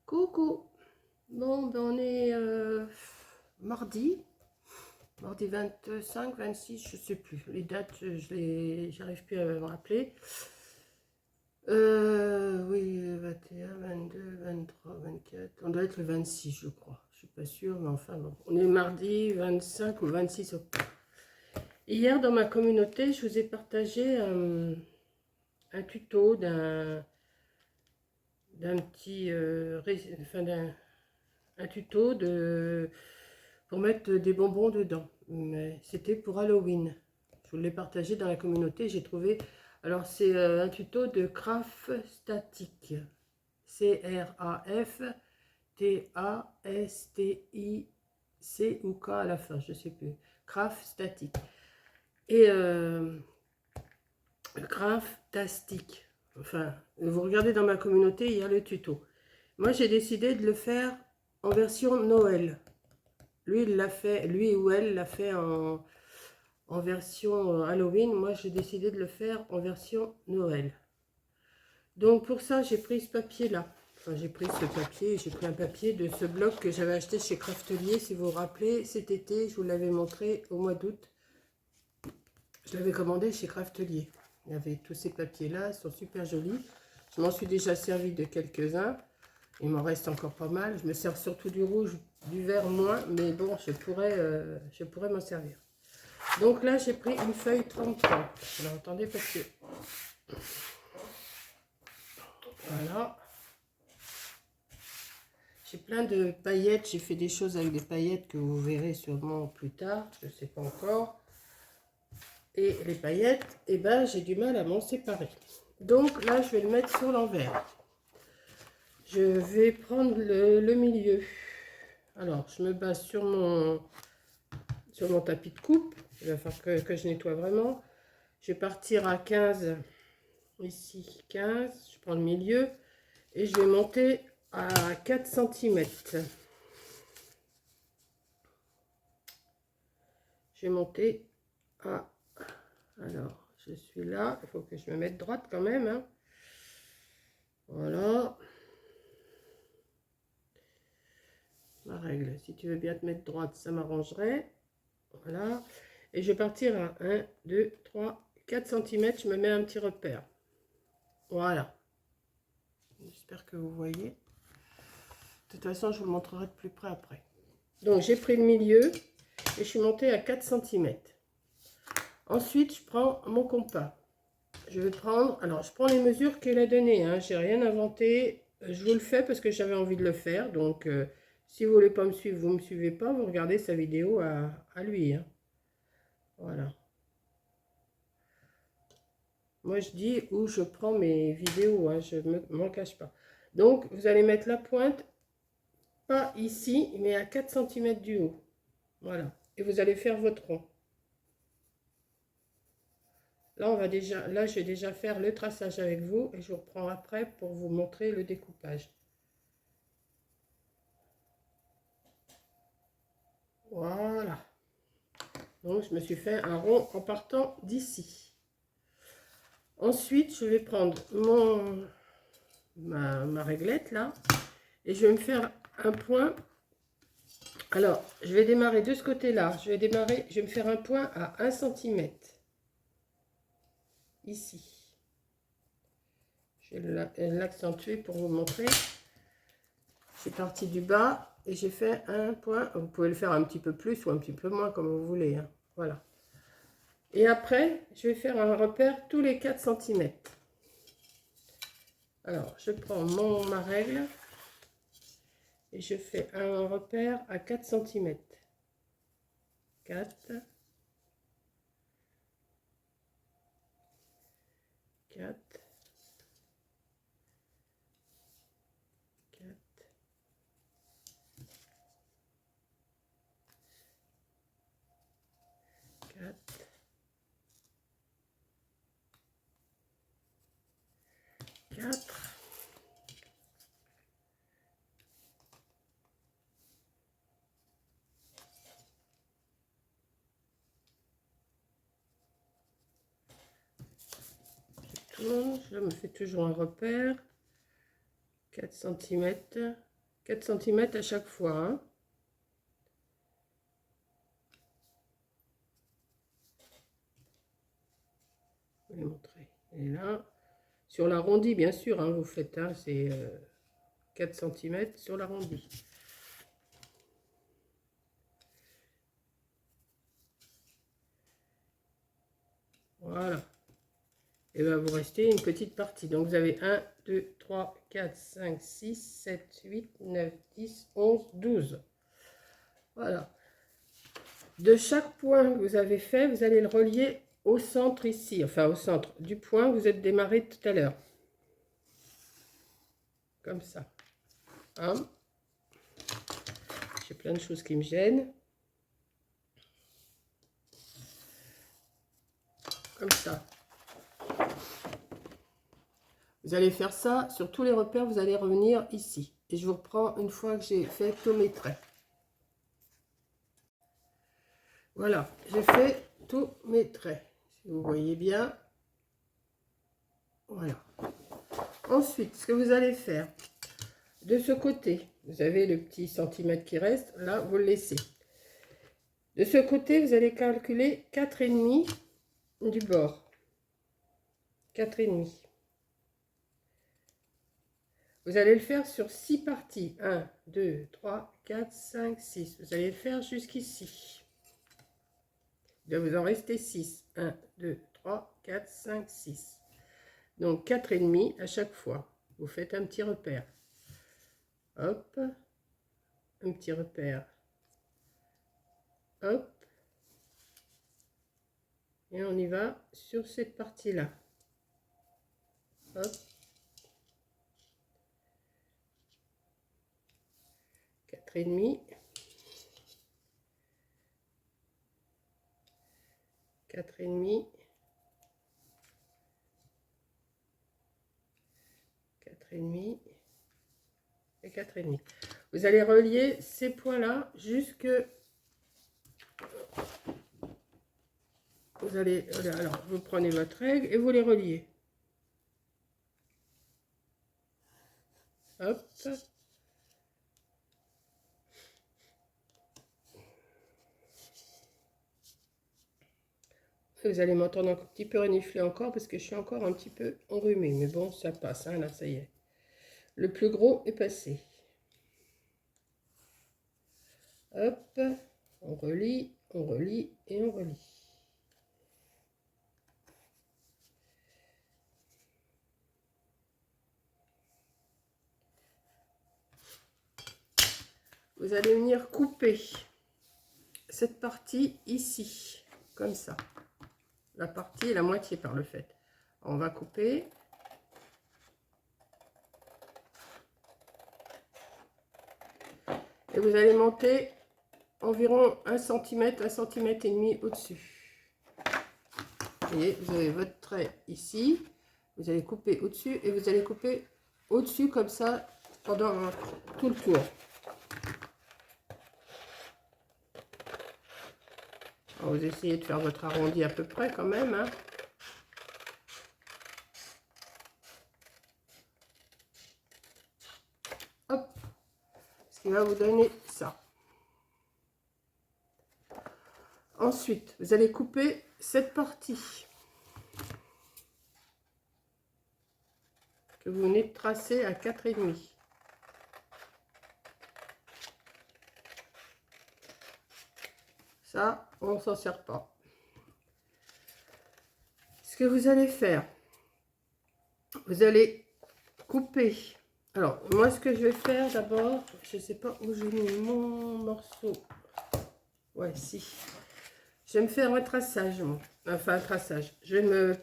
Coucou. Bon, ben on est mardi 25, 26, je sais plus. Les dates, j'arrive plus à me rappeler. Oui, 21, 22, 23, 24. On doit être le 26, je crois. Je suis pas sûre, mais enfin bon. On est mardi 25 ou 26 octobre. Hier, dans ma communauté, je vous ai partagé un tuto d'un petit, un tuto pour mettre des bonbons dedans. Mais c'était pour Halloween. Je vous l'ai partagé dans la communauté. J'ai trouvé. Alors, c'est un tuto de Craft Static. C-R-A-F-T-A-S-T-I-C ou K à la fin, je ne sais plus. Craft Static. Et Craftastic. Enfin, vous regardez dans ma communauté, il y a le tuto. Moi, j'ai décidé de le faire en version Noël. Lui, il l'a fait, lui ou elle l'a fait en version Halloween. Moi, j'ai décidé de le faire en version Noël. Donc, pour ça, j'ai pris ce papier-là. Enfin, j'ai pris ce papier, j'ai pris un papier de ce bloc que j'avais acheté chez Craftelier. Si vous vous rappelez, cet été, je vous l'avais montré au mois d'août. Je l'avais commandé chez Craftelier. Il y avait tous ces papiers-là, ils sont super jolis. Je m'en suis déjà servi de quelques-uns. Il m'en reste encore pas mal. Je me sers surtout du rouge, du vert moins, mais bon, je pourrais m'en servir. Donc là, j'ai pris une feuille 30. Alors, attendez, parce que... Voilà. J'ai plein de paillettes. J'ai fait des choses avec des paillettes que vous verrez sûrement plus tard. Je ne sais pas encore. Et les paillettes, eh ben, j'ai du mal à m'en séparer. Donc là, je vais le mettre sur l'envers. Je vais prendre le milieu. Alors, je me base sur mon tapis de coupe. Il va falloir que je nettoie vraiment. Je vais partir à 15, ici 15. Je prends le milieu et je vais monter à 4 cm. Je vais monter à... Alors, je suis là. Il faut que je me mette droite quand même, hein. Voilà. Ma règle. Si tu veux bien te mettre droite, ça m'arrangerait. Voilà. Et je vais partir à 1, 2, 3, 4 cm. Je me mets un petit repère. Voilà. J'espère que vous voyez. De toute façon, je vous le montrerai de plus près après. Donc, j'ai pris le milieu et je suis montée à 4 cm. Ensuite, je prends mon compas. Je vais prendre... Alors, je prends les mesures qu'elle a données. Hein. Je n'ai rien inventé. Je vous le fais parce que j'avais envie de le faire. Donc, si vous ne voulez pas me suivre, vous ne me suivez pas. Vous regardez sa vidéo à lui. Hein. Voilà. Moi, je dis où je prends mes vidéos. Hein. Je ne m'en cache pas. Donc, vous allez mettre la pointe, pas ici, mais à 4 cm du haut. Voilà. Et vous allez faire votre rond. Là, je vais déjà faire le traçage avec vous et je vous reprends après pour vous montrer le découpage. Voilà. Donc, je me suis fait un rond en partant d'ici. Ensuite, je vais prendre ma réglette là et je vais me faire un point. Alors, je vais démarrer de ce côté-là. Je vais me faire un point à 1 cm. Ici. Je vais l'accentuer pour vous montrer. Je suis partie du bas et j'ai fait un point. Vous pouvez le faire un petit peu plus ou un petit peu moins comme vous voulez. Hein. Voilà. Et après, je vais faire un repère tous les 4 cm. Alors, je prends ma règle et je fais un repère à 4 cm. 4, 4, 4, 4, 4. Je me fais toujours un repère. 4 cm. 4 cm à chaque fois. Hein. Je vais vous montrer. Et là, sur l'arrondi, bien sûr, hein, vous faites, hein, c'est 4 cm sur l'arrondi. Voilà. Et bien, vous restez une petite partie. Donc, vous avez 1, 2, 3, 4, 5, 6, 7, 8, 9, 10, 11, 12. Voilà. De chaque point que vous avez fait, vous allez le relier au centre ici. Enfin, au centre du point que vous êtes démarré tout à l'heure. Comme ça. Hein? J'ai plein de choses qui me gênent. Comme ça. Vous allez faire ça sur tous les repères, vous allez revenir ici. Et je vous reprends une fois que j'ai fait tous mes traits. Voilà, j'ai fait tous mes traits. Si vous voyez bien. Voilà. Ensuite, ce que vous allez faire, de ce côté, vous avez le petit centimètre qui reste, là, vous le laissez. De ce côté, vous allez calculer 4,5 du bord. 4,5. Vous allez le faire sur 6 parties. 1, 2, 3, 4, 5, 6. Vous allez le faire jusqu'ici. Il doit vous en rester 6. 1, 2, 3, 4, 5, 6. Donc 4,5 à chaque fois. Vous faites un petit repère. Hop. Un petit repère. Hop. Et on y va sur cette partie-là. Hop. 4,5. 4,5. 4,5 et 4,5. Vous allez relier ces points-là jusque... Vous allez... Alors, vous prenez votre règle et vous les reliez. Hop. Vous allez m'entendre un petit peu renifler encore parce que je suis encore un petit peu enrhumée. Mais bon, ça passe, hein, là, ça y est. Le plus gros est passé. Hop, on relie et on relie. Vous allez venir couper cette partie ici, comme ça. La partie et la moitié par le fait. On va couper. Et vous allez monter environ 1 cm, 1 cm et demi au-dessus. Vous voyez, vous avez votre trait ici. Vous allez couper au-dessus et vous allez couper au-dessus comme ça pendant tout le tour. Alors, vous essayez de faire votre arrondi à peu près quand même. Hein. Hop. Ce qui va vous donner ça. Ensuite, vous allez couper cette partie que vous venez de tracer à 4,5. Ça, on ne s'en sert pas. Ce que vous allez faire, vous allez couper. Alors, moi, ce que je vais faire d'abord, je ne sais pas où j'ai mis mon morceau. Ouais, si. Je vais me faire un traçage, moi. Enfin, un traçage. Je vais me...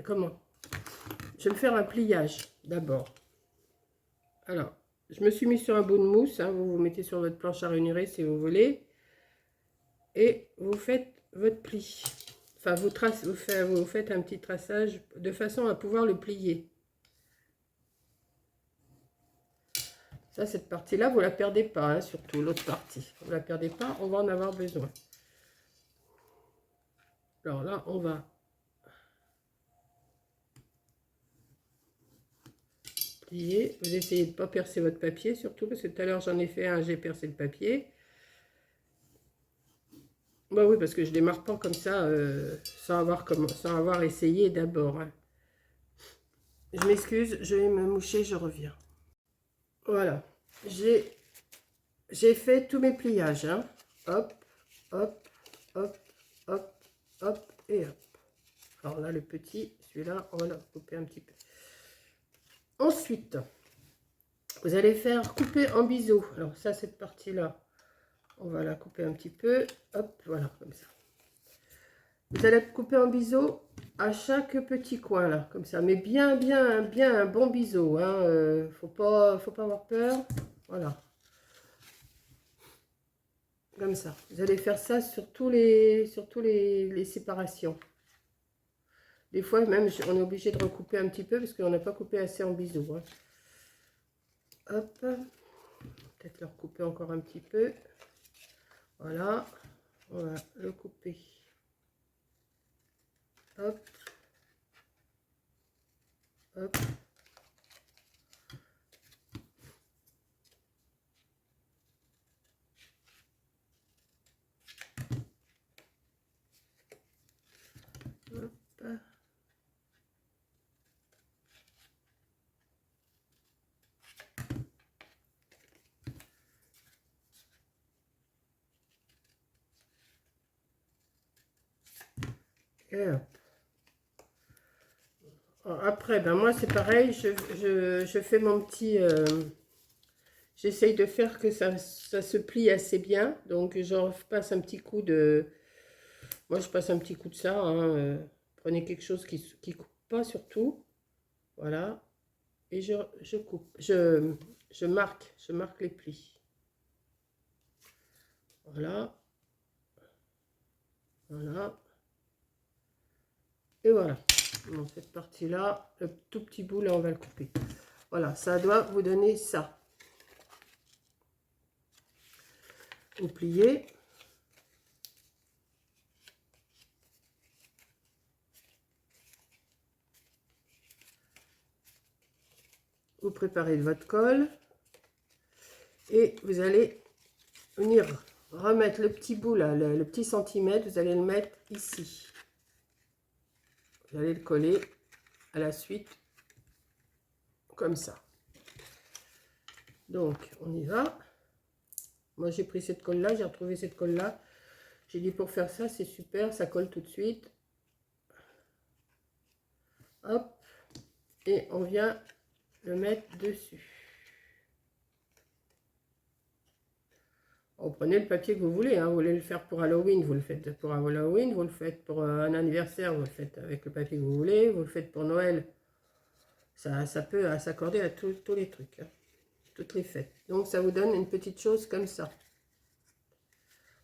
Comment? Je vais me faire un pliage, d'abord. Alors, je me suis mis sur un bout de mousse. Hein, vous vous mettez sur votre planche à ranurer si vous voulez. Et vous faites votre pli. Enfin, vous faites un petit traçage de façon à pouvoir le plier. Ça, cette partie-là, vous ne la perdez pas, hein, surtout l'autre partie. Vous ne la perdez pas, on va en avoir besoin. Alors là, on va plier. Vous essayez de ne pas percer votre papier, surtout parce que tout à l'heure j'en ai fait un, j'ai percé le papier. Bah oui, parce que je démarre pas comme ça, sans avoir essayé d'abord. Hein. Je m'excuse, je vais me moucher, je reviens. Voilà, j'ai fait tous mes pliages. Hein. Hop, hop, hop, hop, hop et hop. Alors là, le petit, celui-là, on va le couper un petit peu. Ensuite, vous allez faire couper en biseau. Alors ça, cette partie-là, on va la couper un petit peu. Hop, voilà, comme ça. Vous allez couper en biseau à chaque petit coin, là, comme ça. Mais bien, bien, bien un bon biseau. Hein. Faut pas avoir peur. Voilà. Comme ça. Vous allez faire ça sur tous les séparations. Des fois, même, on est obligé de recouper un petit peu parce qu'on n'a pas coupé assez en biseau. Hein. Hop. Peut-être le recouper encore un petit peu. Voilà. On va le couper. Hop. Hop. Hop. Et hop. Après, ben moi c'est pareil, je fais mon petit... j'essaye de faire que ça se plie assez bien. Donc j'en passe un petit coup de... Moi je passe un petit coup de ça. Hein, prenez quelque chose qui coupe pas surtout. Voilà. Et je coupe. Je marque les plis. Voilà. Voilà. Et voilà. Bon, cette partie-là, le tout petit bout, là, on va le couper. Voilà, ça doit vous donner ça. Vous pliez. Vous préparez votre colle. Et vous allez venir remettre le petit bout, là, le petit centimètre, vous allez le mettre ici. Vous allez le coller à la suite, comme ça. Donc, on y va. Moi, j'ai pris cette colle-là, j'ai retrouvé cette colle-là. J'ai dit pour faire ça, c'est super, ça colle tout de suite. Hop. Et on vient le mettre dessus. Vous prenez le papier que vous voulez, hein. Vous voulez le faire pour Halloween, vous le faites pour Halloween, vous le faites pour un anniversaire, vous le faites avec le papier que vous voulez, vous le faites pour Noël. Ça peut s'accorder à tous les trucs, hein, toutes les fêtes. Donc ça vous donne une petite chose comme ça.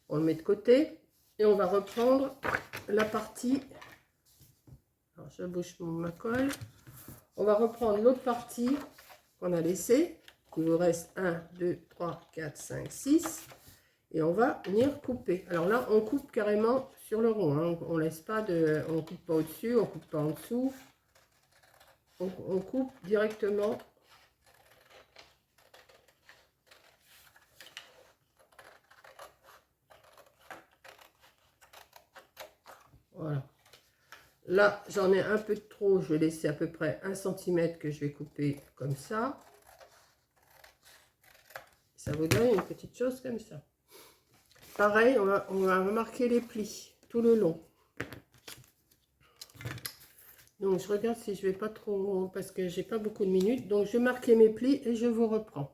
On le met de côté et on va reprendre la partie. Alors je bouge ma colle. On va reprendre l'autre partie qu'on a laissée. Il vous reste 1, 2, 3, 4, 5, 6. Et on va venir couper. Alors là, on coupe carrément sur le rond. Hein. On laisse pas de... On coupe pas au-dessus, on coupe pas en dessous. On coupe directement. Voilà. Là, j'en ai un peu de trop. Je vais laisser à peu près 1 cm que je vais couper comme ça. Ça vous donne une petite chose comme ça. Pareil, on va marquer les plis tout le long. Donc, je regarde si je vais pas trop... Parce que j'ai pas beaucoup de minutes. Donc, je vais marquer mes plis et je vous reprends.